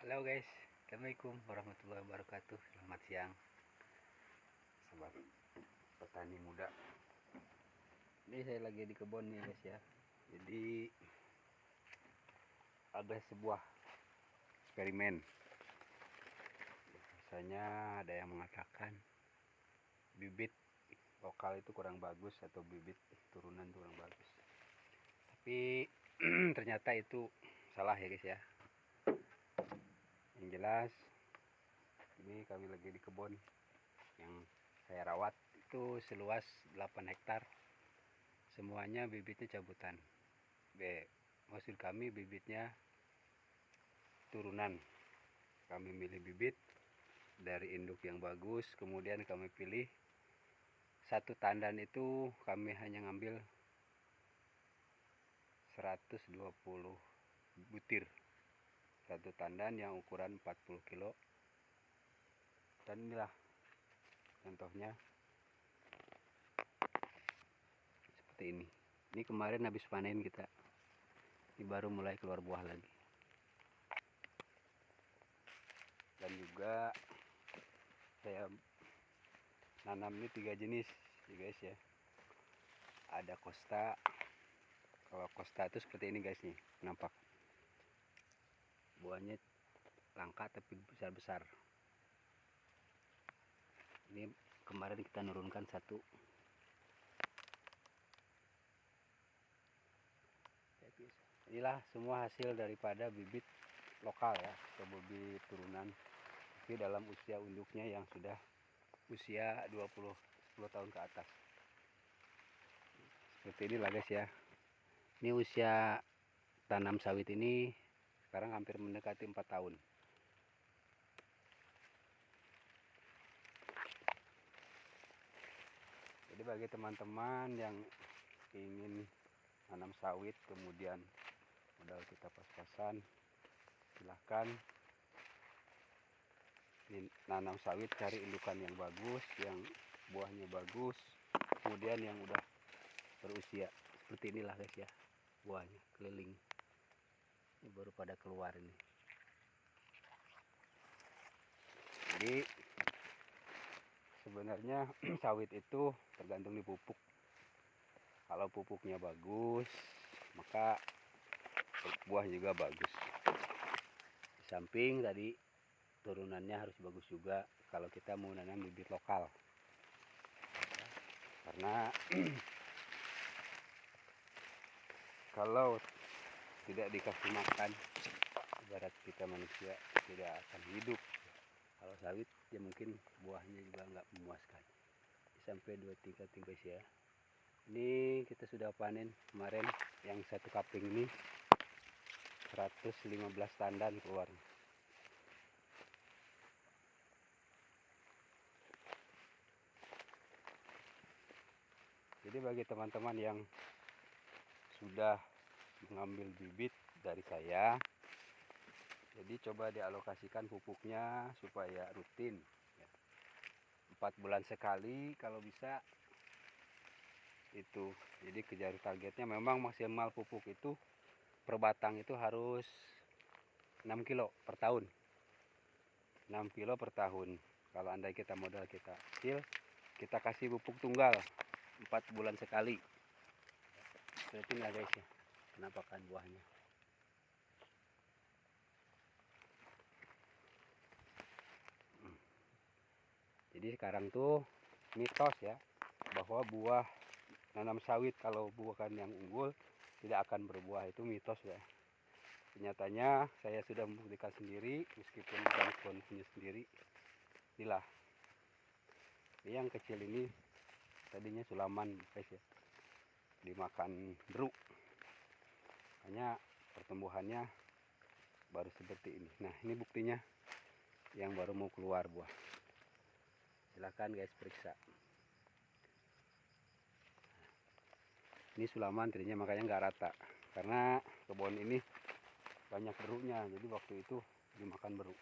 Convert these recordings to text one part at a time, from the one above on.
Halo guys, Assalamualaikum warahmatullahi wabarakatuh. Selamat siang, sobat petani muda. Ini saya lagi di kebun nih guys ya. Jadi ada sebuah eksperimen. Biasanya ada yang mengatakan bibit lokal itu kurang bagus atau bibit turunan kurang bagus. Tapi ternyata itu salah ya guys ya. Yang jelas ini kami lagi di kebun yang saya rawat itu seluas 8 hektar. Semuanya bibitnya cabutan. Maksud kami bibitnya turunan. Kami milih bibit dari induk yang bagus, kemudian kami pilih satu tandan itu kami hanya ngambil 120 butir. Satu tandan yang ukuran 40 kilo. Dan inilah contohnya seperti ini. Ini kemarin habis panen kita. Ini baru mulai keluar buah lagi. Dan juga saya nanam ini 3 jenis ya guys ya. Ada Costa. Kalau Costa itu seperti ini guys nih, nampak. Buahnya langka tapi besar-besar. Ini kemarin kita nurunkan satu. Inilah semua hasil daripada bibit lokal ya, atau bibit turunan. Tapi dalam usia induknya yang sudah usia 10 tahun ke atas. Seperti inilah guys ya. Ini usia tanam sawit ini sekarang hampir mendekati 4 tahun. Jadi bagi teman-teman yang ingin nanam sawit kemudian modal kita pas-pasan, silahkan nanam sawit, cari indukan yang bagus, yang buahnya bagus, kemudian yang udah berusia. Seperti inilah guys ya, buahnya keliling. Ini baru pada keluar ini. Jadi sebenarnya sawit itu tergantung di pupuk. Kalau pupuknya bagus, maka buah juga bagus. Di samping tadi turunannya harus bagus juga kalau kita mau nanam bibit lokal. Karena kalau tidak dikasih makan, ibarat kita manusia tidak akan hidup. Kalau sawit ya mungkin buahnya juga nggak memuaskan. Sampai 2 tingkat guys ya. Ini kita sudah panen kemarin yang satu kaping ini 115 tandan keluar. Jadi bagi teman-teman yang sudah mengambil bibit dari saya, jadi coba dialokasikan pupuknya supaya rutin. 4 bulan sekali kalau bisa itu. Jadi kejar targetnya memang maksimal pupuk itu per batang itu harus 6 kilo per tahun. 6 kilo per tahun. Kalau andai kita modal kita kecil, kita kasih pupuk tunggal 4 bulan sekali. Seperti ini guys ya, penampakan buahnya. Jadi sekarang tuh mitos ya, bahwa buah nanam sawit kalau bukan yang unggul tidak akan berbuah, itu mitos ya. Nyatanya saya sudah membuktikan sendiri, meskipun bukan kebun punya sendiri. Inilah. Ini yang kecil ini tadinya sulaman guys ya, dimakan beruk. Hanya pertumbuhannya baru seperti ini. Nah ini buktinya yang baru mau keluar buah. Silahkan guys periksa. Ini sulaman tadinya, makanya nggak rata. Karena kebun ini banyak beruknya, jadi waktu itu dimakan beruk.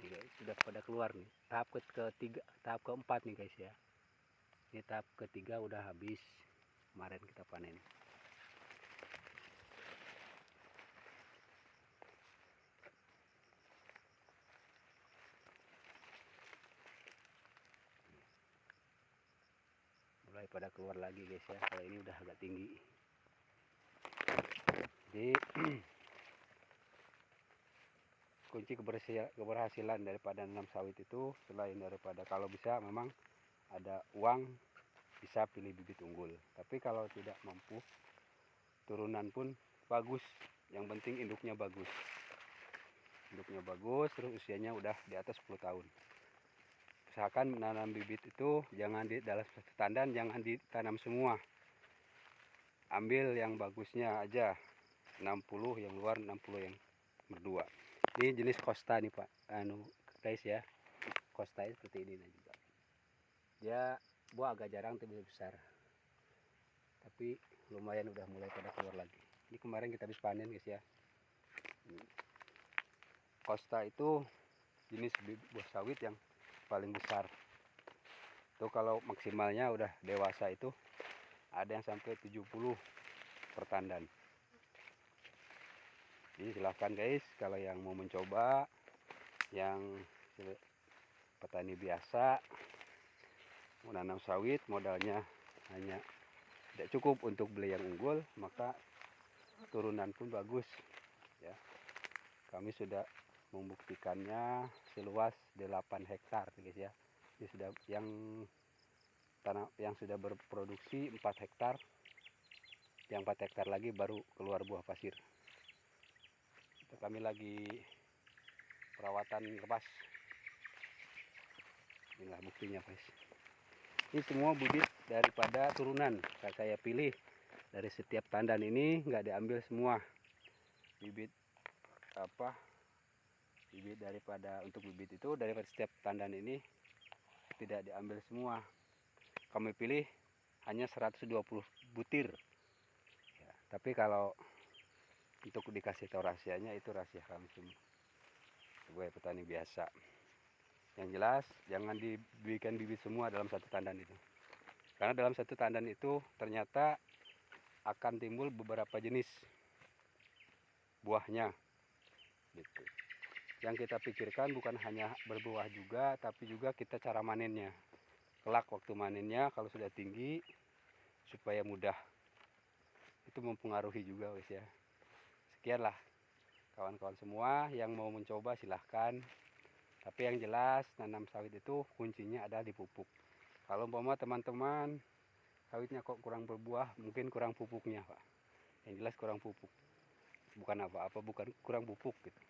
Ini guys, sudah pada keluar nih. Tahap ketiga, tahap keempat nih guys ya. Ini tahap ketiga udah habis. Kemarin kita panen. pada keluar lagi guys ya, kalau ini udah agak tinggi. Jadi kunci keberhasilan daripada nanam sawit itu, selain daripada kalau bisa memang ada uang, bisa pilih bibit unggul. Tapi kalau tidak mampu, turunan pun bagus, yang penting induknya bagus. Induknya bagus, terus usianya udah di atas 10 tahun. Usahakan menanam bibit itu jangan di dalam satu tandan, jangan ditanam semua. Ambil yang bagusnya aja, 60 yang luar, 60 yang berdua. Ini jenis Costa nih Pak, guys ya. Costa seperti ini juga. Dia buah agak jarang tapi besar. Tapi lumayan udah mulai pada keluar lagi. Ini kemarin kita habis panen guys ya. Costa itu jenis buah sawit yang paling besar. Itu kalau maksimalnya udah dewasa itu ada yang sampai 70 per tandan. Jadi silahkan guys, kalau yang mau mencoba, yang petani biasa mau nanam sawit, modalnya hanya tidak cukup untuk beli yang unggul, maka turunan pun bagus ya. Kami sudah membuktikannya seluas 8 hektar guys ya. Ini sudah yang tanah yang sudah berproduksi 4 hektar. Yang 4 hektar lagi baru keluar buah pasir. Itu kami lagi perawatan lepas. Inilah buktinya guys. Ini semua bibit daripada turunan saya pilih. Dari setiap tandan ini nggak diambil semua bibit bibit daripada untuk bibit itu daripada setiap tandan ini tidak diambil semua. Kami pilih hanya 120 butir ya, tapi kalau untuk dikasih tahu rahasianya itu rahasia kami sebagai petani biasa. Yang jelas jangan dibikin bibit semua dalam satu tandan itu, karena dalam satu tandan itu ternyata akan timbul beberapa jenis buahnya gitu. Yang kita pikirkan bukan hanya berbuah juga, tapi juga kita cara manennya. Kelak waktu manennya kalau sudah tinggi supaya mudah, itu mempengaruhi juga guys ya. Sekianlah kawan-kawan semua yang mau mencoba silahkan. Tapi yang jelas nanam sawit itu kuncinya ada di pupuk. Kalau umpama teman-teman sawitnya kok kurang berbuah, mungkin kurang pupuknya Pak. Yang jelas kurang pupuk. Bukan apa-apa, bukan kurang pupuk gitu.